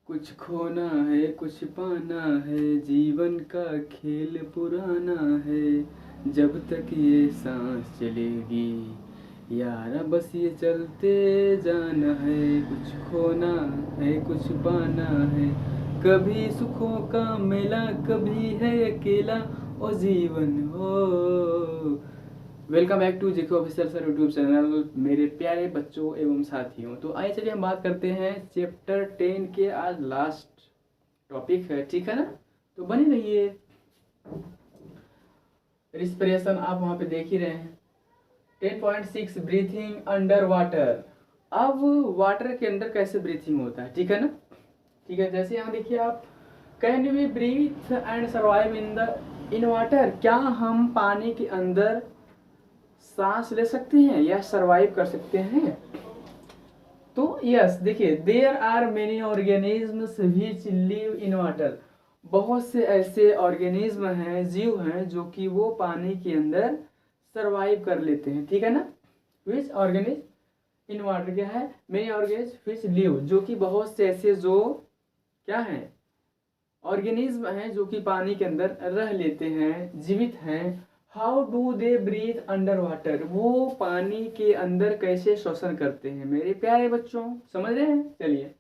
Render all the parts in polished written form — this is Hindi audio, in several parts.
कुछ खोना है कुछ पाना है, जीवन का खेल पुराना है। जब तक ये सांस चलेगी यारा बस ये चलते जाना है। कुछ खोना है कुछ पाना है, कभी सुखों का मेला कभी है अकेला और जीवन हो। Welcome back to JK officer sir YouTube channel मेरे प्यारे बच्चों एवं साथियों। तो आइए चलिए हम बात करते हैं चैप्टर 10 के आज लास्ट टॉपिक है, ठीक है ना। तो बने रहिए। रिस्पिरेशन आप वहाँ पे देख ही रहे हैं। 10.6 ब्रीथिंग अंडर वाटर। अब वाटर के अंदर कैसे ब्रीथिंग होता है, ठीक है ना। ठीक है, जैसे यहाँ देखिए आप, can we breathe and survive in water. क्या हम पानी के अंदर सांस ले सकते हैं या सरवाइव कर सकते हैं। तो यस, देखिए there are many organisms which live in water. बहुत से ऐसे ऑर्गेनिज्म हैं, जीव हैं जो कि वो पानी के अंदर सरवाइव कर लेते हैं, ठीक है ना। व्हिच ऑर्गेनिज्म इन वाटर क्या है, मेनी ऑर्गेनिज्म व्हिच लिव, जो कि बहुत से ऐसे जो क्या हैं ऑर्गेनिज्म हैं जो कि पानी के अंदर रह लेते हैं, जीवित हैं। How do they breathe under water. वो पानी के अंदर कैसे श्वसन करते हैं मेरे प्यारे बच्चों, समझ रहे हैं। चलिए,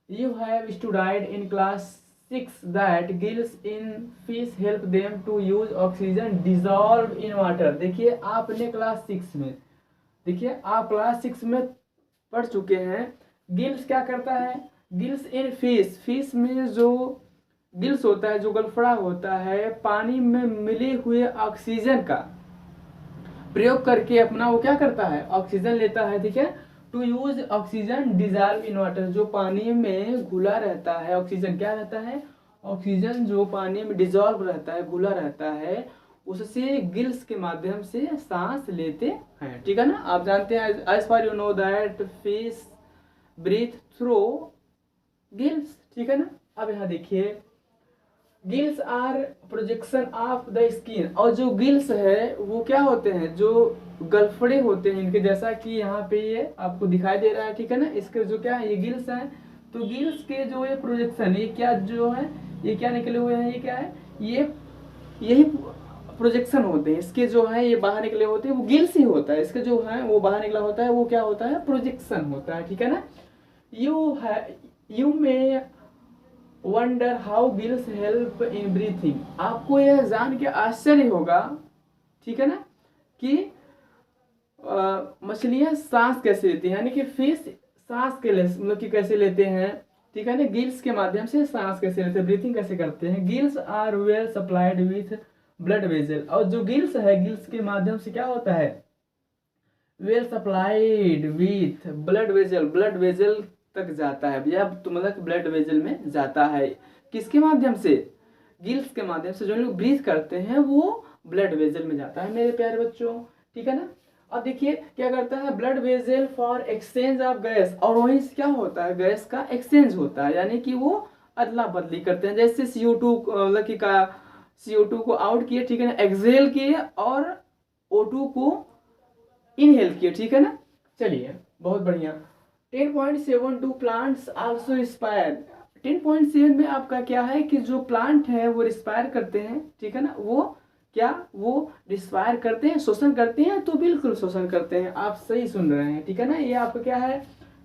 you have studied in class 6 that gills in fish help them to use oxygen dissolve in water. देखिए आपने क्लास 6 में, देखिए आप क्लास 6 में पढ़ चुके हैं। गिल्स क्या करता है, गिल्स इन फिश, फिश में जो गिल्स होता है, जो गलफड़ा होता है, पानी में मिले हुए ऑक्सीजन का प्रयोग करके अपना वो क्या करता है, ऑक्सीजन लेता है, ठीक है। To use oxygen dissolve in water, जो पानी में घुला रहता है, ऑक्सीजन क्या रहता है, ऑक्सीजन जो पानी में डिजॉल्व रहता है, घुला रहता है, उससे गिल्स के माध्यम से सांस लेते हैं, ठीक है ना। आप जानते हैं, as far you know that fish breathe through gills, ठीक है ना। अब यहाँ देखिए, gills are projection of the skin. और जो गिल्स है वो क्या होते हैं, जो गलफड़े होते हैं इनके, जैसा कि यहाँ पे ये आपको दिखाई दे रहा है, ठीक है ना। इसके जो क्या है, ये गिल्स हैं। तो गिल्स के जो ये प्रोजेक्शन, ये क्या जो है, ये क्या निकले हुए हैं, ये क्या है, ये यही प्रोजेक्शन होते हैं इसके, जो है ये बाहर निकले होते हैं, वो गिल्स ही होता है। इसके जो है वो बाहर निकला होता है, वो क्या होता है, प्रोजेक्शन होता है, ठीक है ना। यू में wonder how gills help in breathing. आपको यह जान के आश्चर्य होगा, ठीक है ना, कि मछलियां सांस कैसे लेती हैं, यानी कि फिश सांस के लिए मतलब कि कैसे लेते हैं, ठीक है ना। गिल्स के माध्यम से सांस कैसे लेते हैं, ब्रीथिंग कैसे करते हैं। Gills are well supplied with blood vessel. और जो गिल्स है, गिल्स के माध्यम से क्या होता है, well supplied with blood vessel, blood vessel तक जाता है भैया, तो मतलब ब्लड वेजल में जाता है। किसके माध्यम से, गिल्स के माध्यम से। जो लोग ब्रीथ करते हैं वो ब्लड वेजल में जाता है मेरे प्यारे बच्चों, ठीक है ना। अब देखिए क्या करता है, blood vessel for exchange of gas. और वहीं से क्या होता है, गैस का एक्सचेंज होता है, यानी कि वो अदला बदली करते हैं। जैसे CO2 मतलब कि का CO2 को आउट किए, ठीक है ना, एक्सहेल किए, और O2 को इनहेल किए, ठीक है ना। चलिए बहुत बढ़िया। 10.72 प्लांट्स आल्सो रिस्पायर। 10.7 में आपका क्या है कि जो प्लांट है वो रिस्पायर करते हैं, ठीक है ना। वो क्या, वो रिस्पायर करते हैं, शोषण करते हैं, तो बिल्कुल शोषण करते हैं, आप सही सुन रहे हैं, ठीक है ना। ये आपका क्या है,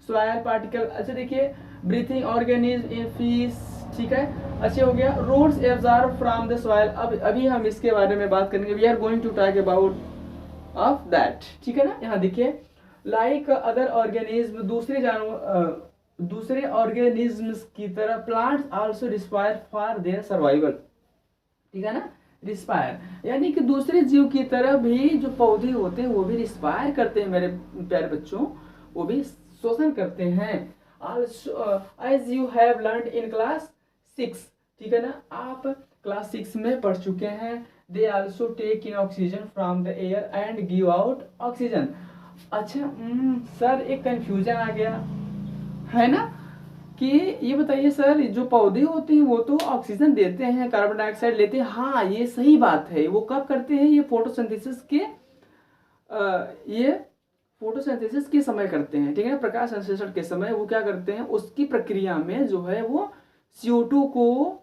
सॉइल पार्टिकल। अच्छा देखिए, ब्रीथिंग ऑर्गेनिज्म इन फिश, ठीक है, अच्छे हो गया। Roots absorb from the soil. अब अभी हम इसके बारे में बात करेंगे, we are going to talk about of that, ठीक है ना। यहाँ देखिए, लाइक अदर ऑर्गेनिज्म, दूसरे ऑर्गेनिज्म्स की तरह plants also respire for their survival, ठीक है ना। रिस्पायर यानी कि दूसरे जीव की तरह भी जो पौधे होते हैं वो भी रिस्पायर करते हैं मेरे प्यारे बच्चों, वो भी शोषण करते हैं। Also as you have learned in class 6, ठीक है ना, आप क्लास 6 में पढ़ चुके हैं। They also take in oxygen from the air and give out oxygen. अच्छा सर, एक कंफ्यूजन आ गया है ना, कि ये बताइए सर, जो पौधे होते हैं वो तो ऑक्सीजन देते हैं, कार्बन डाइऑक्साइड लेते हैं। हाँ, ये सही बात है। वो कब करते हैं, ये फोटोसिंथेसिस के ये फोटोसिंथेसिस के समय करते हैं, ठीक है ना, प्रकाश संश्लेषण के समय वो क्या करते हैं, उसकी प्रक्रिया में जो है वो CO2 को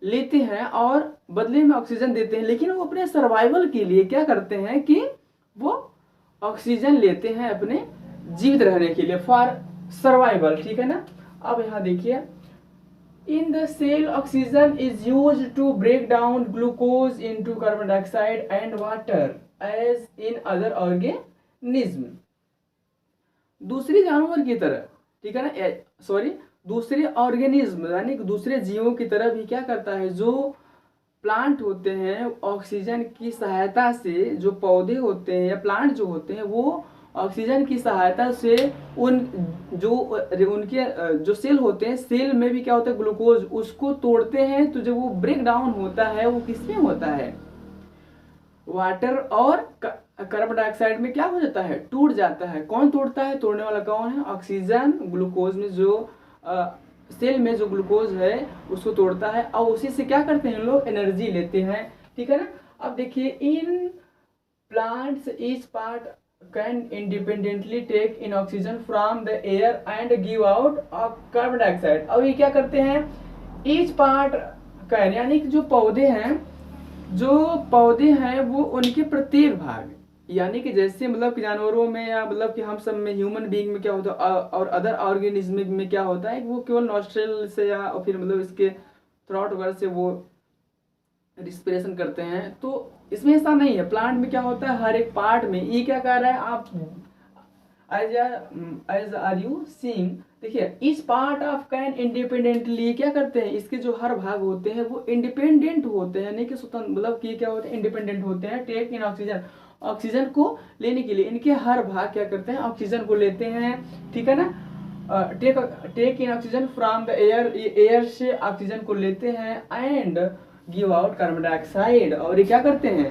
लेते हैं और बदले में ऑक्सीजन देते हैं। लेकिन वो अपने सर्वाइवल के लिए क्या करते हैं कि वो ऑक्सीजन लेते हैं अपने जीवित रहने के लिए, फॉर सर्वाइवल, ठीक है ना। अब यहाँ देखिए, in the cell oxygen is used to break down glucose into carbon dioxide and water as in other organism. दूसरे जानवर की तरह, ठीक है ना, सॉरी, दूसरे ऑर्गेनिज्म यानी दूसरे जीवों की तरह भी क्या करता है, जो प्लांट होते हैं ऑक्सीजन की सहायता से, जो पौधे होते हैं या प्लांट जो होते हैं वो ऑक्सीजन की सहायता से उन जो उनके जो सेल होते हैं, सेल में भी क्या होता है, ग्लूकोज, उसको तोड़ते हैं। तो जब वो ब्रेक डाउन होता है वो किसमें होता है, वाटर और कार्बन डाइऑक्साइड में क्या हो जाता है, टूट जाता है। कौन तोड़ता है, तोड़ने वाला कौन है, ऑक्सीजन ग्लूकोज में जो सेल में जो ग्लूकोज है उसको तोड़ता है और उसी से क्या करते हैं लोग, एनर्जी लेते हैं, ठीक है ना। अब देखिए, in plants each part can independently take in oxygen from the air and give out carbon dioxide. अब ये क्या करते हैं, ईच पार्ट कैन, यानी कि जो पौधे हैं वो उनके प्रत्येक भाग, यानी कि जैसे मतलब कि जानवरों में या मतलब कि हम सब में, ह्यूमन बीइंग में क्या होता है और अदर ऑर्गेनिज्म में क्या होता है, वो केवल नॉस्ट्रल से या और फिर मतलब इसके थ्रोट वगैरह से वो रिस्पिरेशन करते हैं। तो इसमें ऐसा नहीं है, प्लांट में क्या होता है, हर एक पार्ट में। ये क्या कर रहा है, आप एज आर यू सीइंग, देखिए, इस पार्ट ऑफ कैन इंडिपेंडेंटली क्या करते हैं, इसके जो हर भाग होते हैं वो इंडिपेंडेंट होते हैं, नहीं कि स्वतंत्र, मतलब कि क्या होते हैं, इंडिपेंडेंट होते हैं, टेक इन ऑक्सीजन, ऑक्सीजन को लेने के लिए इनके हर भाग क्या करते हैं, ऑक्सीजन को लेते हैं, ठीक है ना। Take in oxygen from the air, air से ऑक्सीजन को लेते हैं, and give out carbon dioxide, और ये क्या करते हैं,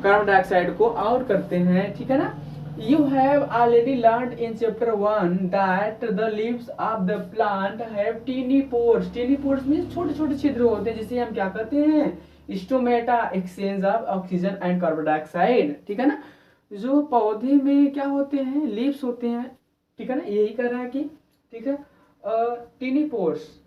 कार्बन डाइऑक्साइड को आउट करते हैं, ठीक है ना। You have already learned in chapter 1 that the leaves of the plant have teeny pores. Teeny pores means छोटे छोटे छिद्र होते हैं जिसे हम क्या कहते हैं, stomata, exchange of oxygen and carbon dioxide, ठीक है ना। जो पौधे में क्या होते हैं, लीव्स होते हैं, ठीक है ना, यही कर रहा है कि, ठीक है, टीनी पोर्स।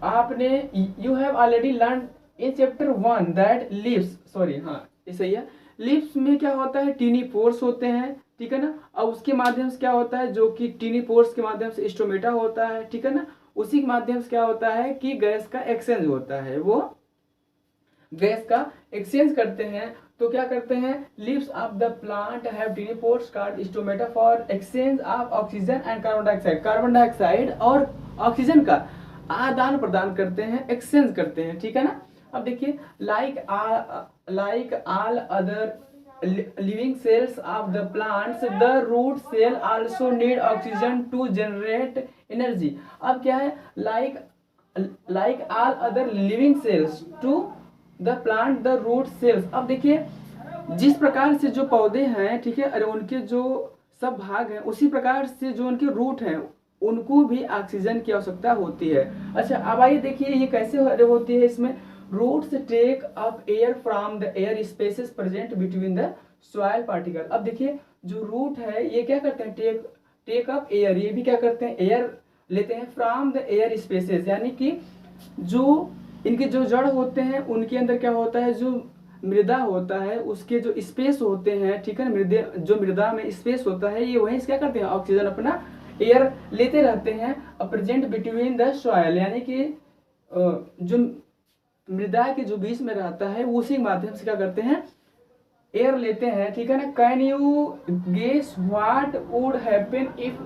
आपने you have already learn in chapter 1 that leaves, sorry, हाँ ये सही है, लिप्स में क्या होता है, टीनी पोर्स होते हैं, ठीक है ना, और उसके माध्यम से क्या होता है, जो कि टीनी पोर्स के माध्यम से स्टोमेटा होता है, ठीक है ना, उसी के माध्यम से क्या होता है कि गैस का एक्सचेंज होता है, वो गैस का एक्सचेंज करते हैं। तो क्या करते हैं, lips of the plant have tiny pores called stomata for exchange of oxygen and carbon dioxide. Carbon dioxide और ऑक्सीजन का आदान प्रदान करते हैं, एक्सचेंज करते हैं, ठीक है ना। अब देखिए, like all other living cells of the plants, the root cell also need oxygen to generate energy. अब क्या है, like all other living cells to the plant, the root cells। अब देखिए, जिस प्रकार से जो पौधे हैं, ठीक है, अरे उनके जो सब भाग हैं, उसी प्रकार से जो उनके रूट हैं उनको भी ऑक्सीजन की आवश्यकता होती है। अच्छा, अब आइए देखिए ये कैसे होती है। इसमें roots take up air from the air spaces present between the soil particle. अब देखिए, जो रूट है ये क्या करते हैं, टेक अप एयर, ये भी क्या करते हैं, एयर लेते हैं फ्रॉम द एयर स्पेसेस, यानी कि जो इनके जो जड़ होते हैं उनके अंदर क्या होता है, जो मृदा होता है उसके जो स्पेस होते हैं, ठीक है ना, जो मृदा में स्पेस होता है, ये वहीं से क्या करते हैं, ऑक्सीजन अपना एयर लेते रहते हैं। प्रेजेंट बिटवीन द सॉइल, यानी कि जो मृदा के जो बीच में रहता है उसी माध्यम से क्या करते हैं, एयर लेते हैं, ठीक है ना। Can you guess what would happen if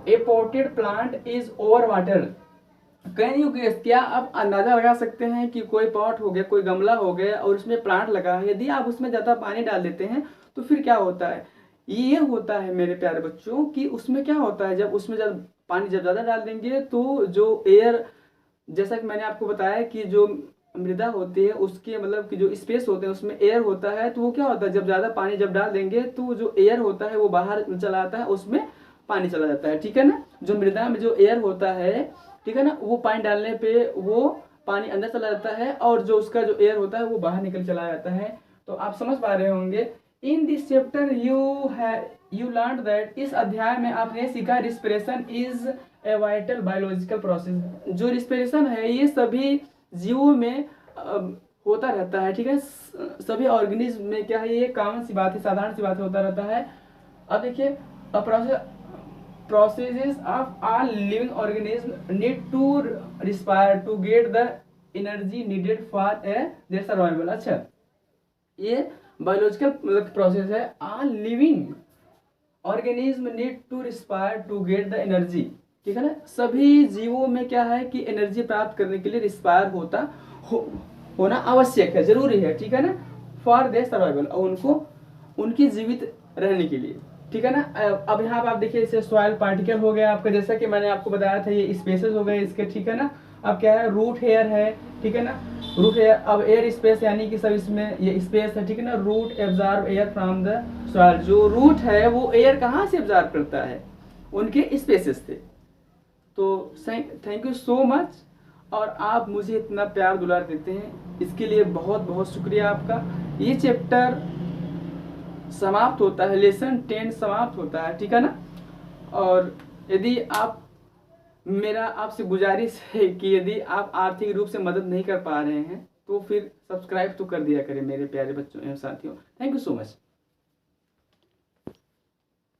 a potted plant is over water. Can you guess, क्या आप अंदाजा लगा सकते हैं कि कोई पॉट हो गया, कोई गमला हो गया और उसमें प्लांट लगा है, यदि आप उसमें ज़्यादा पानी डाल देते हैं तो फिर क्या होता है, ये होता है मेरे प्यारे बच्चों कि उसमें क्या होता है, जब उसमें जब पानी जब ज़्यादा डाल देंगे तो जो एयर, जैसा कि मैंने आपको बताया कि जो मृदा होती है उसके मतलब कि जो स्पेस होते हैं उसमें एयर होता है, तो वो क्या होता है, जब ज़्यादा पानी जब डाल देंगे तो जो एयर होता है वो बाहर चला जाता है, उसमें पानी चला जाता है, ठीक है ना। जो मृदा में जो एयर होता है, ठीक है ना, वो पानी डालने पे वो पानी अंदर चला जाता है और जो उसका जो एयर होता है वो बाहर निकल चला जाता है। तो आप समझ पा रहे होंगे, in this chapter you learn that, इस अध्याय में आपने सीखा respiration is a vital biological process. जो रिस्पिरेशन है ये सभी जीवों में होता रहता है, ठीक है। सभी ऑर्गेनिज्म में क्या है, ये कॉमन सी बात है, साधारण सी बात होता रहता है। अब देखिए processes of all living organisms need to respire to get the energy needed for their survival। अच्छा, ये बायोलॉजिकल प्रोसेस है। All living organism need to respire to get the energy, ठीक है ना। सभी जीवों में क्या है कि एनर्जी प्राप्त करने के लिए रिस्पायर होना आवश्यक है, जरूरी है, ठीक है ना, फॉर देयर सर्वाइवल, उनको उनकी जीवित रहने के लिए, ठीक है ना। अब यहाँ पे आप देखिए इसे सॉइल पार्टिकल हो गया आपका, जैसा कि मैंने आपको बताया था, ये स्पेसेस हो गए इसके, ठीक है ना। अब क्या है, रूट हेयर है, ठीक है ना, रूट हेयर। अब एयर स्पेस यानी कि सब इसमें ये स्पेस है, ठीक है ना। Root absorb air from the soil, जो रूट है वो एयर कहाँ से एब्जॉर्ब करता है, उनके स्पेसेस से। तो थैंक यू सो मच, और आप मुझे इतना प्यार दुलार देते हैं, इसके लिए बहुत बहुत शुक्रिया आपका। ये चैप्टर समाप्त होता है, लेसन 10 समाप्त होता है, ठीक है ना। और यदि आप, मेरा आपसे गुजारिश है कि यदि आप आर्थिक रूप से मदद नहीं कर पा रहे हैं तो फिर सब्सक्राइब तो कर दिया करें मेरे प्यारे बच्चों एवं साथियों। Thank you so much.